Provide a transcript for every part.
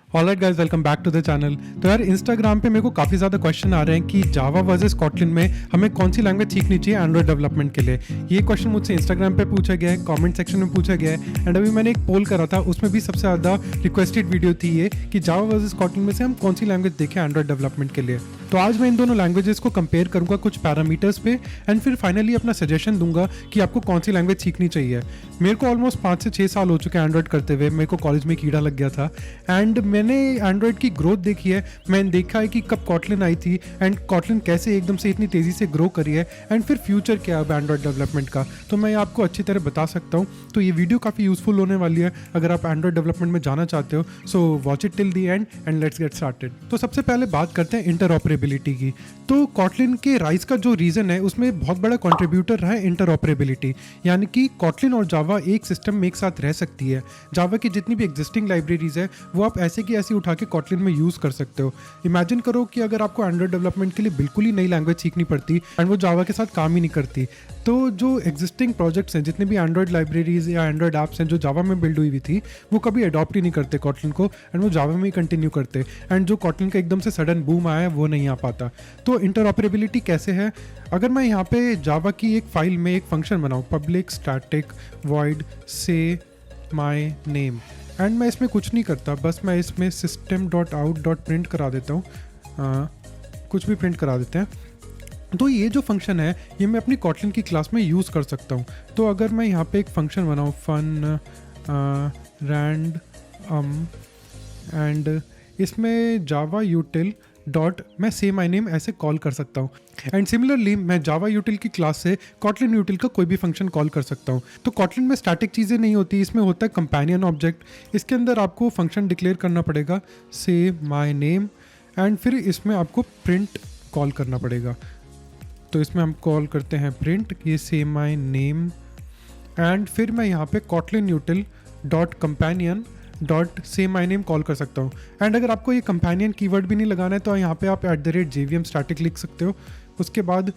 Alright guys, welcome back to the channel. तो यार Instagram पे मेरे को काफ़ी ज़्यादा क्वेश्चन आ रहे हैं कि जावा वर्सेस कॉटलिन में हमें कौन सी लैंग्वेज सीखनी चाहिए एंड्रॉइड डेवलपमेंट के लिए। ये क्वेश्चन मुझसे इंस्टाग्राम पे पूछा गया है, कमेंट सेक्शन में पूछा गया है एंड अभी मैंने एक पोल करा था, उसमें भी सबसे ज़्यादा रिक्वेस्टेड वीडियो थी ये कि जावा वर्सेस कॉटलिन में से हम कौन सी लैंग्वेज देखें एंड्रॉइड डेवलपमेंट के लिए। तो आज मैं इन दोनों लैंग्वेजेस को कंपेयर करूंगा कुछ पैरामीटर्स पे एंड फिर फाइनली अपना सजेशन दूंगा कि आपको कौन सी लैंग्वेज सीखनी चाहिए। मेरे को ऑलमोस्ट 5 से 6 साल हो चुके हैं एंड्रॉइड करते हुए। मेरे को कॉलेज में कीड़ा लग गया था एंड मैंने एंड्रॉइड की ग्रोथ देखी है। मैंने देखा है कि कब कॉटलिन आई थी एंड कॉटलिन कैसे एकदम से इतनी तेज़ी से ग्रो करी है एंड फिर फ्यूचर क्या है अब एंड्रॉइड डेवलपमेंट का, तो मैं आपको अच्छी तरह बता सकता हूँ। तो ये वीडियो काफ़ी यूजफुल होने वाली है अगर आप एंड्रॉइड डेवलपमेंट में जाना चाहते हो। So watch it till the and let's get started. तो सबसे पहले बात करते हैं इंटरऑपरेबिलिटी की। तो कॉटलिन के राइज का जो रीज़न है उसमें बहुत बड़ा कंट्रीब्यूटर रहा है इंटरऑपरेबिलिटी, यानी कि कॉटलिन और जावा एक सिस्टम में एक साथ रह सकती है। जावा की जितनी भी एग्जिस्टिंग लाइब्रेरीज है वो आप ऐसे की ऐसी उठा के कॉटलिन में यूज़ कर सकते हो। इमेजिन करो कि अगर आपको एंड्रॉइड डेवलपमेंट के लिए बिल्कुल ही नई लैंग्वेज सीखनी पड़ती एंड वो जावा के साथ काम ही नहीं करती, तो जो एग्जिस्टिंग प्रोजेक्ट्स हैं, जितने भी एंड्रॉइड लाइब्रेरीज या एंड्रॉइड ऐप्स हैं जो जावा में बिल्ड हुई थी, वो कभी अडॉप्ट ही नहीं करते कॉटलिन को एंड वो जावा में ही कंटिन्यू करते एंड जो कॉटलिन का एकदम से सडन बूम आया है वो नहीं आ पाता। तो इंटरऑपरेबिलिटी कैसे है? अगर मैं यहाँ पे जावा की एक फाइल में एक फंक्शन बनाऊँ, पब्लिक स्टैटिक वॉइड से माई नेम, एंड मैं इसमें कुछ नहीं करता, बस मैं इसमें system.out.print करा देता हूँ, कुछ भी प्रिंट करा देते हैं, तो ये जो फंक्शन है ये मैं अपनी कॉटलिन की क्लास में यूज़ कर सकता हूँ। तो अगर मैं यहाँ पे एक फंक्शन बनाऊँ फन रैंड एंड इसमें जावा यूटिल डॉट मैं से माई नेम ऐसे कॉल कर सकता हूँ एंड सिमिलरली मैं जावा यूटिल की क्लास से कॉटलिन यूटिल का कोई भी फंक्शन कॉल कर सकता हूँ। तो कॉटलिन में स्टैटिक चीज़ें नहीं होती, इसमें होता है कंपेनियन ऑब्जेक्ट। इसके अंदर आपको फंक्शन डिक्लेयर करना पड़ेगा से माई नेम एंड फिर इसमें आपको प्रिंट कॉल करना पड़ेगा। तो इसमें हम कॉल करते हैं प्रिंट ये से माई नेम एंड फिर मैं यहाँ पे कॉटलिन यूटिल डॉट कंपेनियन डॉट से माई नेम कॉल कर सकता हूँ। एंड अगर आपको ये कंपेनियन कीवर्ड भी नहीं लगाना है तो यहाँ पे आप @JVM स्टैटिक लिख सकते हो। उसके बाद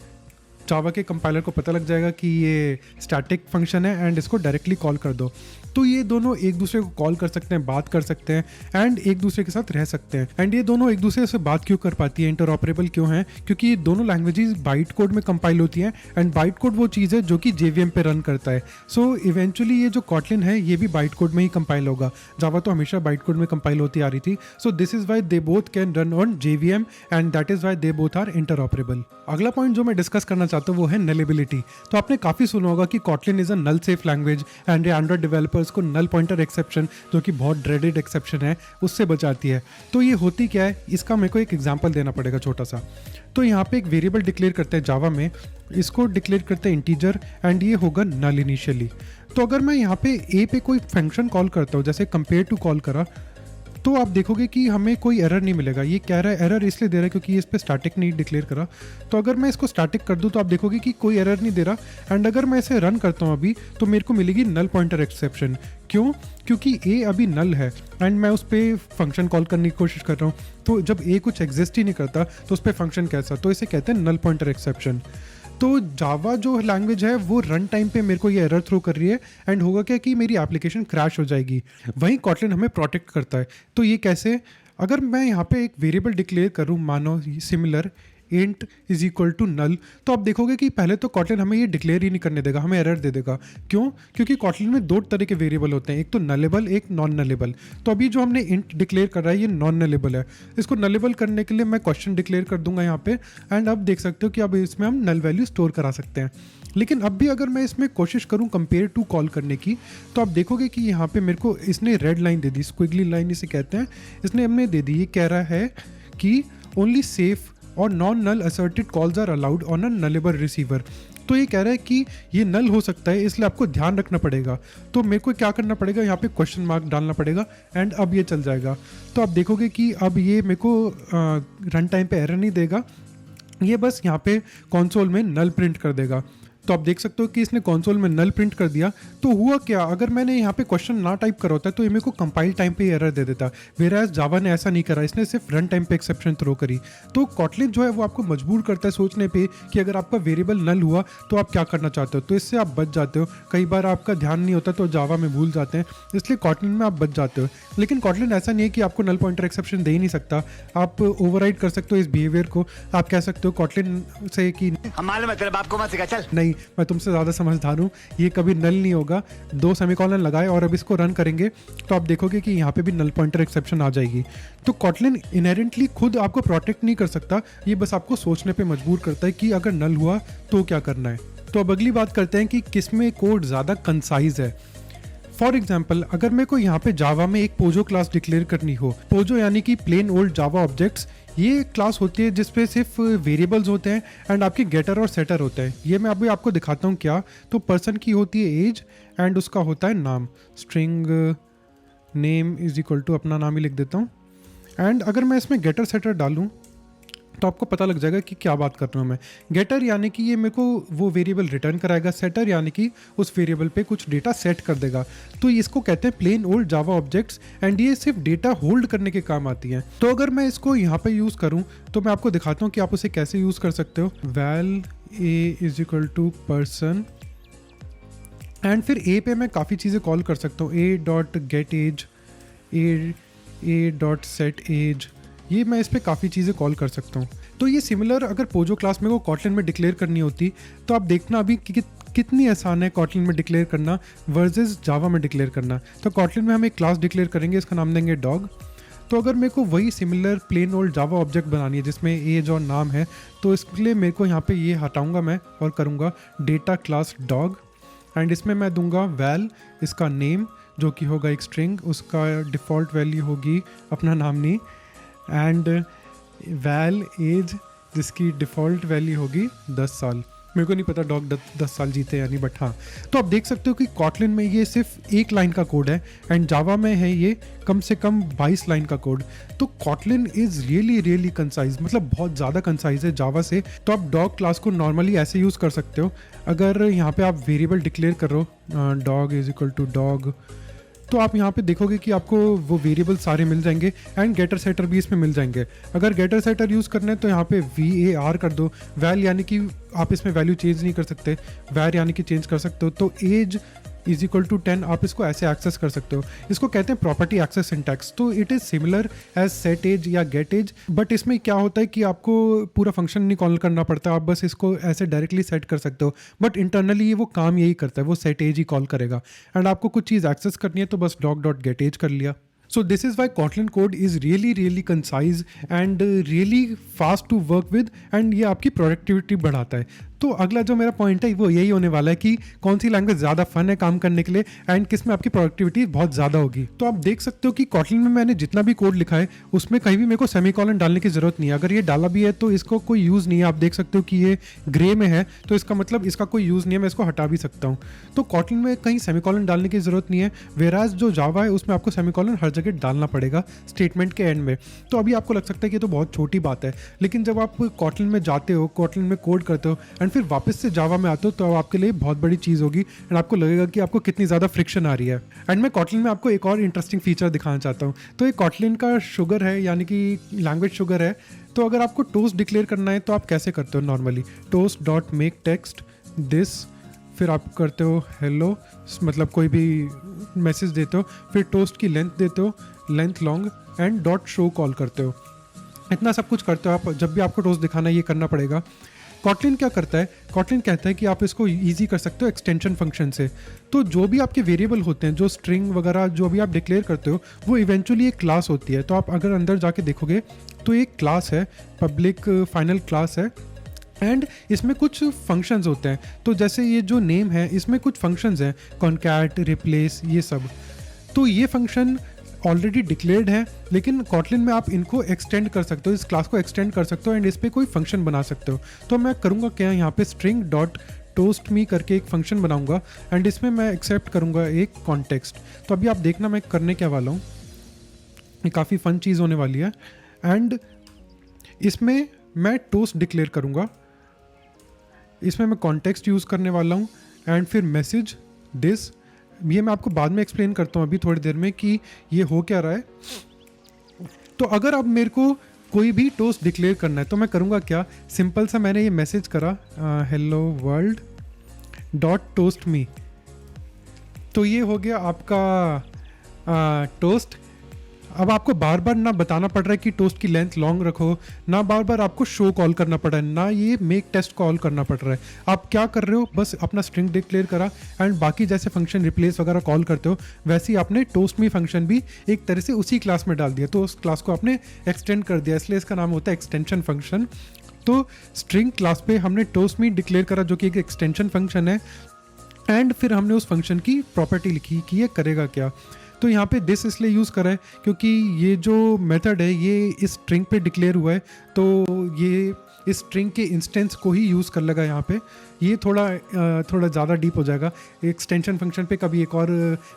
जावा के कंपाइलर को पता लग जाएगा कि ये स्टैटिक फंक्शन है एंड इसको डायरेक्टली कॉल कर दो। तो ये दोनों एक दूसरे को कॉल कर सकते हैं, बात कर सकते हैं एंड एक दूसरे के साथ रह सकते हैं। एंड ये दोनों एक दूसरे से बात क्यों कर पाती है, इंटरऑपरेबल क्यों है? क्योंकि ये दोनों लैंग्वेजेस बाइट कोड में कंपाइल होती हैं एंड बाइट कोड वो चीज़ है जो कि JVM पे रन करता है। सो इवेंचुअली ये जो कॉटलिन है ये भी बाइट कोड में ही कंपाइल होगा। जावा तो हमेशा बाइट कोड में कंपाइल होती आ रही थी। So this is why they both can run on JVM and that is why they both are interoperable. अगला पॉइंट जो मैं डिस्कस करना चाहता हूँ वो है नलेबिलिटी। तो आपने काफ़ी सुना होगा कि Kotlin is a null safe language and Android developers को नल पॉइंटर एक्सेप्शन, जो कि बहुत ड्रेडेड एक्सेप्शन है, उससे बचाती है। तो ये होती क्या है, इसका मेरे को एक एग्जांपल देना पड़ेगा छोटा सा। तो यहाँ पे एक वेरिएबल डिक्लेयर करते हैं जावा में, इसको डिक्लेयर करते हैं इंटीजर एंड ये होगा नल इनिशियली। तो अगर मैं यहाँ पे ए पे कोई फंक्शन कॉल करता हूँ, जैसे कंपेयर टू कॉल करा, तो आप देखोगे कि हमें कोई एरर नहीं मिलेगा। ये कह रहा है एरर इसलिए दे रहा है क्योंकि इस पे स्टैटिक नहीं डिक्लेयर करा। तो अगर मैं इसको स्टैटिक कर दूं तो आप देखोगे कि कोई एरर नहीं दे रहा एंड अगर मैं इसे रन करता हूं अभी तो मेरे को मिलेगी नल पॉइंटर एक्सेप्शन। क्यों? क्योंकि ए अभी नल है एंड मैं उस पर फंक्शन कॉल करने की कोशिश कर रहा हूँ। तो जब ए कुछ एग्जिस्ट ही नहीं करता तो उस पर फंक्शन कैसा, तो इसे कहते हैं नल पॉइंटर एक्सेप्शन। तो जावा जो लैंग्वेज है वो रन टाइम पे मेरे को ये एरर थ्रो कर रही है एंड होगा क्या कि मेरी एप्लीकेशन क्रैश हो जाएगी। वहीं कॉटलिन हमें प्रोटेक्ट करता है। तो ये कैसे? अगर मैं यहाँ पे एक वेरिएबल डिक्लेयर करूँ, मानो similar int is equal to null, तो आप देखोगे कि पहले तो कॉटलिन हमें ये डिक्लेयर ही नहीं करने देगा, हमें एरर दे देगा। क्यों? क्योंकि कॉटलिन में दो तरह के वेरिएबल होते हैं, एक तो नलेबल, एक नॉन नलेबल। तो अभी जो हमने इंट डिक्लेयर कर रहा है ये नॉन नलेबल है। इसको नलेबल करने के लिए मैं क्वेश्चन डिक्लेयर कर दूंगा यहाँ पे एंड अब देख सकते हो कि अब इसमें हम नल वैल्यू स्टोर करा सकते हैं। लेकिन अब भी अगर मैं इसमें कोशिश करूं कंपेयर टू कॉल करने की, तो आप देखोगे कि यहाँ पे मेरे को इसने रेड लाइन दे दी, स्क्विगली लाइन इसे कहते हैं, इसने हमें दे दी। ये कह रहा है कि ओनली सेफ और non null asserted calls are allowed on a nullable receiver. तो ये कह रहा है कि ये नल हो सकता है, इसलिए आपको ध्यान रखना पड़ेगा। तो मेरे को क्या करना पड़ेगा, यहाँ पे क्वेश्चन मार्क डालना पड़ेगा एंड अब ये चल जाएगा। तो आप देखोगे कि अब ये मेरे को रन टाइम पे एरर नहीं देगा, ये बस यहाँ पे कंसोल में नल प्रिंट कर देगा। तो आप देख सकते हो कि इसने कंसोल में नल प्रिंट कर दिया। तो हुआ क्या, अगर मैंने यहाँ पे क्वेश्चन ना टाइप करा होता तो ये मेरे को कंपाइल टाइम पे एरर दे देता, वेराज जावा ने ऐसा नहीं करा, इसने सिर्फ रन टाइम पे एक्सेप्शन थ्रो करी। तो कॉटलिन जो है वो आपको मजबूर करता है सोचने पे कि अगर आपका वेरिएबल नल हुआ तो आप क्या करना चाहते हो, तो इससे आप बच जाते हो। कई बार आपका ध्यान नहीं होता तो जावा में भूल जाते हैं, इसलिए कॉटलिन में आप बच जाते हो। लेकिन कॉटलिन ऐसा नहीं है कि आपको नल पॉइंटर एक्सेप्शन दे ही नहीं सकता, आप ओवरराइड कर सकते हो इस बिहेवियर को। आप कह सकते हो कॉटलिन से कि आपको मत सिखा, चल नहीं, मैं तुमसे ज़्यादा समझदार हूँ, ये कभी नल नहीं होगा। 2 सेमीकोलन लगाए और अब इसको रन करेंगे तो आप देखोगे कि यहाँ पे भी नल पॉइंटर एक्सेप्शन आ जाएगी। तो कॉटलिन इनहेरेंटली खुद आपको प्रोटेक्ट नहीं कर सकता, ये बस आपको सोचने पे मजबूर करता है कि अगर नल हुआ तो क्या करना है। तो अब अगली बात करते हैं कि किस में कोड ज़्यादा कंसाइज है। फॉर एग्जाम्पल, अगर मेरे को यहाँ पे जावा में एक पोजो क्लास डिक्लेयर करनी हो, पोजो यानी कि प्लेन ओल्ड जावा ऑब्जेक्ट्स, ये क्लास होती है जिसपे सिर्फ वेरिएबल्स होते हैं एंड आपके गेटर और सेटर होता है। ये मैं अभी आपको दिखाता हूँ क्या। तो पर्सन की होती है एज एंड उसका होता है नाम, string name is equal to अपना नाम ही लिख देता हूँ। एंड अगर मैं इसमें गेटर सेटर डालूँ तो आपको पता लग जाएगा कि क्या बात कर रहा हूँ मैं। गेटर यानी कि ये मेरे को वो वेरिएबल रिटर्न कराएगा, सेटर यानी कि उस वेरिएबल पे कुछ डेटा सेट कर देगा। तो इसको कहते हैं plain old Java objects and ये सिर्फ डेटा होल्ड करने के काम आती हैं। तो अगर मैं इसको यहाँ पे यूज़ करूँ तो मैं आपको दिखाता हूँ कि आप उसे कैसे यूज़ कर सकते हो। Val A is equal to person and फिर ए पे मैं काफ़ी चीज़ें कॉल कर सकता हूँ, A dot get age, A dot set age, ये मैं इस पर काफ़ी चीज़ें कॉल कर सकता हूँ। तो ये सिमिलर अगर पोजो क्लास में को कॉटलिन में डिक्लेयर करनी होती तो आप देखना अभी कि कितनी आसान है कॉटलिन में डिक्लेयर करना वर्सेस जावा में डिक्लेयर करना। तो कॉटलिन में हम एक क्लास डिक्लेयर करेंगे, इसका नाम देंगे डॉग। तो अगर मेरे को वही similar plain old Java object बनानी है जिसमें एज और नाम है, तो इसके लिए मेरे को यहाँ पे ये हटाऊंगा मैं और करूँगा डेटा क्लास डॉग एंड इसमें मैं दूंगा वैल, इसका नेम जो कि होगा एक स्ट्रिंग, उसका डिफ़ॉल्ट वैल्यू होगी अपना नाम नहीं, एंड वैल एज जिसकी डिफ़ॉल्ट वैल्यू होगी 10 साल। मेरे को नहीं पता डॉग 10 साल जीते यानी, बट हाँ। तो आप देख सकते हो कि कॉटलिन में ये सिर्फ एक लाइन का कोड है एंड जावा में है ये कम से कम 22 लाइन का कोड। तो कॉटलिन इज़ रियली कंसाइज, मतलब बहुत ज़्यादा कंसाइज है जावा से। तो आप डॉग क्लास को नॉर्मली ऐसे यूज़ कर सकते हो। अगर यहाँ पे आप वेरिएबल डिक्लेयर करो dog is equal to dog, तो आप यहाँ पे देखोगे कि आपको वो वेरिएबल सारे मिल जाएंगे एंड गेटर सेटर भी इसमें मिल जाएंगे। अगर गेटर सेटर यूज़ करना है तो यहाँ पे VAR कर दो। वैल यानी कि आप इसमें वैल्यू चेंज नहीं कर सकते, वैर यानी कि चेंज कर सकते हो। तो एज इज इक्वल टू 10 आप इसको ऐसे एक्सेस कर सकते हो। इसको कहते हैं प्रॉपर्टी एक्सेस सिंटैक्स। तो it is similar as set age या गेट एज, बट इसमें क्या होता है कि आपको पूरा फंक्शन नहीं कॉल करना पड़ता, आप बस इसको ऐसे डायरेक्टली सेट कर सकते हो। बट इंटरनली ये वो काम यही करता है, वो सेट एज ही कॉल करेगा एंड आपको कुछ चीज़ एक्सेस करनी है तो बस डॉग डॉट गेट एज कर लिया। So this is why Kotlin code is really concise and really fast to work with and ये आपकी प्रोडक्टिविटी बढ़ाता है। तो अगला जो मेरा पॉइंट है वो यही होने वाला है कि कौन सी लैंग्वेज ज़्यादा फन है काम करने के लिए एंड किस में आपकी प्रोडक्टिविटी बहुत ज़्यादा होगी। तो आप देख सकते हो कि Kotlin में मैंने जितना भी कोड लिखा है उसमें कहीं भी मेरे को सेमीकोलन डालने की ज़रूरत नहीं है। अगर ये डाला भी है तो इसको कोई यूज़ नहीं है। आप देख सकते हो कि ये ग्रे में है तो इसका मतलब इसका कोई यूज़ नहीं है, मैं इसको हटा भी सकता हूँ। तो Kotlin में कहीं सेमीकोलन डालने की ज़रूरत नहीं है, वेराज जो जावा है उसमें आपको सेमीकोलन हर जगह डालना पड़ेगा स्टेटमेंट के एंड में। तो अभी आपको लग सकता है कि ये तो बहुत छोटी बात है, लेकिन जब आप Kotlin में जाते हो, Kotlin में कोड करते हो एंड फिर वापस से जावा में आते हो तो आपके लिए बहुत बड़ी चीज़ होगी एंड आपको लगेगा कि आपको कितनी ज़्यादा फ्रिक्शन आ रही है। एंड मैं Kotlin में आपको एक और इंटरेस्टिंग फीचर दिखाना चाहता हूँ। तो ये Kotlin का शुगर है, यानी कि लैंग्वेज शुगर है। तो अगर आपको टोस्ट डिक्लेयर करना है तो आप कैसे करते हो normally, toast dot make text this, फिर आप करते हो हेलो, मतलब कोई भी मैसेज देते हो, फिर टोस्ट की लेंथ देते हो, length long and dot show call करते हो। इतना सब कुछ करते हो आप। जब भी आपको टोस्ट दिखाना है ये करना पड़ेगा। Kotlin क्या करता है, Kotlin कहता है कि आप इसको ईजी कर सकते हो एक्सटेंशन फंक्शन से। तो जो भी आपके वेरिएबल होते हैं, जो स्ट्रिंग वगैरह जो भी आप डिक्लेयर करते हो, वो इवेंचुअली एक क्लास होती है। तो आप अगर अंदर जाके देखोगे तो एक क्लास है, पब्लिक फाइनल क्लास है एंड इसमें कुछ फंक्शंस होते हैं। तो जैसे ये जो नेम है इसमें कुछ फंक्शंस हैं, कॉन्कैट, रिप्लेस, ये सब। तो ये फंक्शन ऑलरेडी डिक्लेयर्ड है, लेकिन Kotlin में आप इनको एक्सटेंड कर सकते हो, इस क्लास को एक्सटेंड कर सकते हो एंड इस पर कोई फंक्शन बना सकते हो। तो मैं करूँगा क्या, यहाँ पे स्ट्रिंग डॉट टोस्ट मी करके एक फंक्शन बनाऊंगा एंड इसमें मैं एक्सेप्ट करूँगा एक कॉन्टेक्स्ट। तो अभी आप देखना मैं करने क्या वाला हूँ, ये काफ़ी फ़न चीज़ होने वाली है। एंड इसमें मैं टोस्ट डिक्लेयर करूँगा इसमें मैं कॉन्टेक्स्ट यूज़ करने वाला हूँ एंड फिर मैसेज दिस, ये मैं आपको बाद में एक्सप्लेन करता हूँ अभी थोड़ी देर में कि ये हो क्या रहा है। तो अगर अब मेरे को कोई भी टोस्ट डिक्लेयर करना है तो मैं करूँगा क्या, सिंपल सा मैंने ये मैसेज करा हेलो वर्ल्ड डॉट टोस्ट मी, तो ये हो गया आपका टोस्ट। अब आपको बार बार ना बताना पड़ रहा है कि टोस्ट की लेंथ लॉन्ग रखो, ना बार बार आपको शो कॉल करना पड़ रहा है, ना ये मेक टेस्ट कॉल करना पड़ रहा है। आप क्या कर रहे हो, बस अपना स्ट्रिंग डिक्लेयर करा एंड बाकी जैसे फंक्शन रिप्लेस वगैरह कॉल करते हो वैसे ही आपने टोस्ट मी फंक्शन भी एक तरह से उसी क्लास में डाल दिया, तो उस क्लास को आपने एक्सटेंड कर दिया, इसलिए इसका नाम होता है एक्सटेंशन फंक्शन। तो स्ट्रिंग क्लास पे हमने टोस्ट मी डिक्लेयर करा जो कि एक एक्सटेंशन फंक्शन है, एंड फिर हमने उस फंक्शन की प्रॉपर्टी लिखी कि ये करेगा क्या। तो यहाँ पे दिस इसलिए यूज़ करा है क्योंकि ये जो मेथड है ये इस स्ट्रिंग पे डिक्लेयर हुआ है, तो ये इस स्ट्रिंग के इंस्टेंस को ही यूज़ कर लेगा यहाँ पे। ये थोड़ा ज़्यादा डीप हो जाएगा, एक्सटेंशन फंक्शन पे कभी एक और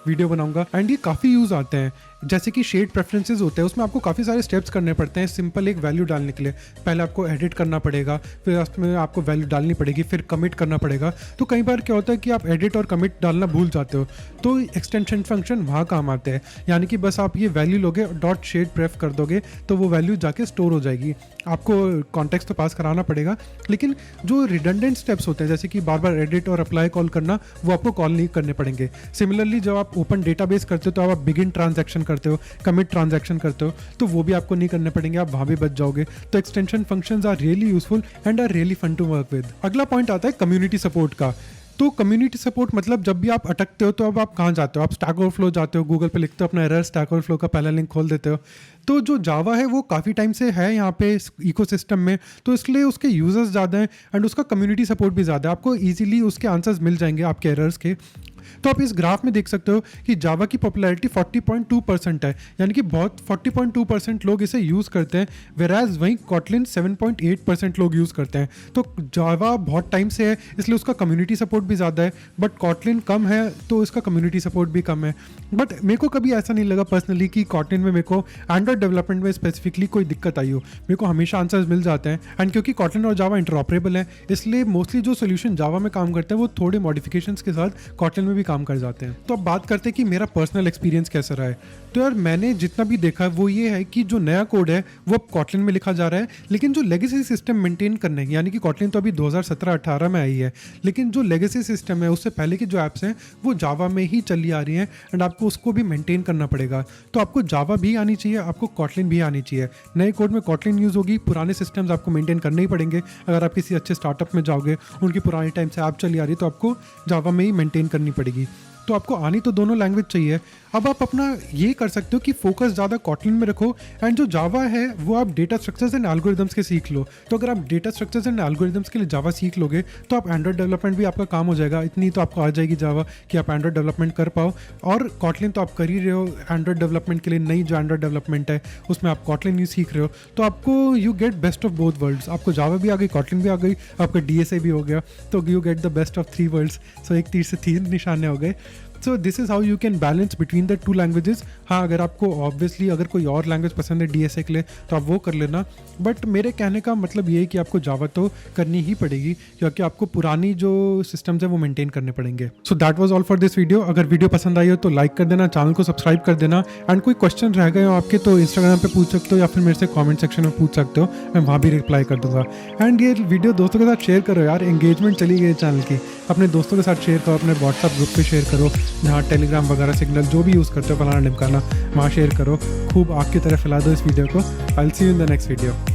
वीडियो बनाऊंगा। एंड ये काफ़ी यूज़ आते हैं, जैसे कि शेड प्रेफरेंसेस होते हैं, उसमें आपको काफ़ी सारे स्टेप्स करने पड़ते हैं सिंपल एक वैल्यू डालने के लिए। पहले आपको एडिट करना पड़ेगा, फिर उसमें आपको वैल्यू डालनी पड़ेगी, फिर कमिट करना पड़ेगा। तो कई बार क्या होता है कि आप एडिट और कमिट डालना भूल जाते हो, तो एक्सटेंशन फंक्शन वहाँ काम आते हैं। यानी कि बस आप ये वैल्यू लोगे और डॉट शेड प्रेफ कर दोगे तो वो वैल्यू जाके स्टोर हो जाएगी। आपको कॉन्टेक्स्ट तो पास कराना पड़ेगा, लेकिन जो रिडंडेंट स्टेप्स होते हैं जैसे कि बार बार एडिट और अप्लाई कॉल करना, वो आपको कॉल नहीं करने पड़ेंगे। सिमिलरली जब आप ओपन डेटाबेस करते हो तो आप बिगिन ट्रांजैक्शन करते हो, कमिट ट्रांजैक्शन करते हो, तो वो भी आपको नहीं करने पड़ेंगे, आप वहाँ भी बच जाओगे। तो extension functions are really useful and are really fun to work with. अगला पॉइंट आता है कम्युनिटी सपोर्ट का। तो कम्युनिटी सपोर्ट मतलब जब भी आप अटकते हो तो अब आप कहाँ जाते हो, आप स्टैक ओवरफ्लो जाते हो, गूगल पे लिखते हो अपना एरर, स्टैक ओवरफ्लो का पहला लिंक खोल देते हो। तो जो जावा है वो काफ़ी टाइम से है यहाँ पे इस इकोसिस्टम में, तो इसलिए उसके यूजर्स ज़्यादा हैं एंड उसका कम्युनिटी सपोर्ट भी ज़्यादा है। आपको ईजिली उसके आंसर्स मिल जाएंगे आपके एरर्स के। तो आप इस ग्राफ में देख सकते हो कि जावा की पॉपुलैरिटी 40.2% है, यानी कि बहुत 40.2% लोग इसे यूज़ करते हैं, वेराज वहीं कॉटलिन 7.8% लोग यूज़ करते हैं। तो जावा बहुत टाइम से है इसलिए उसका कम्युनिटी सपोर्ट भी ज़्यादा है, बट कॉटलिन कम है तो इसका कम्युनिटी सपोर्ट भी कम है। बट मेरे को कभी ऐसा नहीं लगा पर्सनली कि कॉटलिन में मेरे को एंड्रॉइड डेवलपमेंट में स्पेसिफिकली कोई दिक्कत आई हो, मेरे को हमेशा आंसर्स मिल जाते हैं। एंड क्योंकि कॉटलिन और जावा इंटरऑपरेबल है इसलिए मोस्टली जो सोल्यूशन जावा में काम करते हैं वो थोड़े मॉडिफिकेशंस के साथ कॉटलिन में भी काम कर जाते हैं। तो अब बात करते हैं कि मेरा पर्सनल एक्सपीरियंस कैसा रहा है। तो यार मैंने जितना भी देखा है वो ये है कि जो नया कोड है वो अब कॉटलिन में लिखा जा रहा है, लेकिन जो लेगेसी सिस्टम मेंटेन करने, यानी कि कॉटलिन तो अभी 2017-18 में आई है, लेकिन जो लेगेसी सिस्टम है उससे पहले की जो ऐप्स हैं वो जावा में ही चली आ रही हैं एंड आपको उसको भी मेंटेन करना पड़ेगा। तो आपको जावा भी आनी चाहिए, आपको कॉटलिन भी आनी चाहिए। नए कोड में कॉटलिन यूज़ होगी, पुराने सिस्टम्स आपको मेंटेन करने ही पड़ेंगे। अगर आप किसी अच्छे स्टार्टअप में जाओगे, उनकी पुरानी टाइम से ऐप चली आ रही तो आपको जावा में ही मेंटेन करनी पड़ेगी। तो आपको आनी तो दोनों लैंग्वेज चाहिए। अब आप अपना ये कर सकते हो कि फोकस ज़्यादा कॉटलिन में रखो एंड जो जावा है वो आप डेटा स्ट्रक्चर्स एंड एल्गोरिदम्स के सीख लो। तो अगर आप डेटा स्ट्रक्चर्स एंड एल्गोरिदम्स के लिए जावा सीख लोगे तो आप एंड्रॉइड डेवलपमेंट भी आपका काम हो जाएगा। इतनी तो आपको आ जाएगी जावा कि आप एंड्रॉइड डेवलपमेंट कर पाओ, और कॉटलिन तो आप कर ही रहे हो एंड्रॉइड डेवलपमेंट के लिए। नई जो एंड्रॉइड डेवलपमेंट है उसमें आप कॉटलिन ही सीख रहे हो, तो आपको you get best of both worlds. आपको जावा भी आ गई, कॉटलिन भी आ गई, आपका DSA भी हो गया, तो you get the best of 3 worlds. So एक तीर से 3 निशाने हो गए। So this is how you can balance between the 2 languages. हाँ, अगर आपको ऑब्वियसली अगर कोई और लैंग्वेज पसंद है DSA के लिए तो आप वो कर लेना, बट मेरे कहने का मतलब ये है कि आपको जावा तो करनी ही पड़ेगी क्योंकि आपको पुरानी जो सिस्टम्स है वो मेंटेन करने पड़ेंगे। So that was all for this video. अगर वीडियो पसंद आई हो तो लाइक कर देना, चैनल को सब्सक्राइब कर देना, एंड कोई क्वेश्चन रह गए हो आपके तो इंस्टाग्राम पे पूछ सकते हो या फिर मेरे से कॉमेंट सेक्शन में पूछ सकते हो, मैं वहाँ भी रिप्लाई कर दूंगा। एंड ये वीडियो दोस्तों के साथ शेयर करो यार, एंगेजमेंट चली गई चैनल की। अपने दोस्तों के साथ शेयर करो, अपने व्हाट्सएप ग्रुप पे शेयर करो, जहाँ टेलीग्राम वगैरह सिग्नल जो भी यूज़ करते हो फलाना ढिमकाना, वहाँ शेयर करो। खूब आग की तरह फैला दो इस वीडियो को। I will see you in the next video.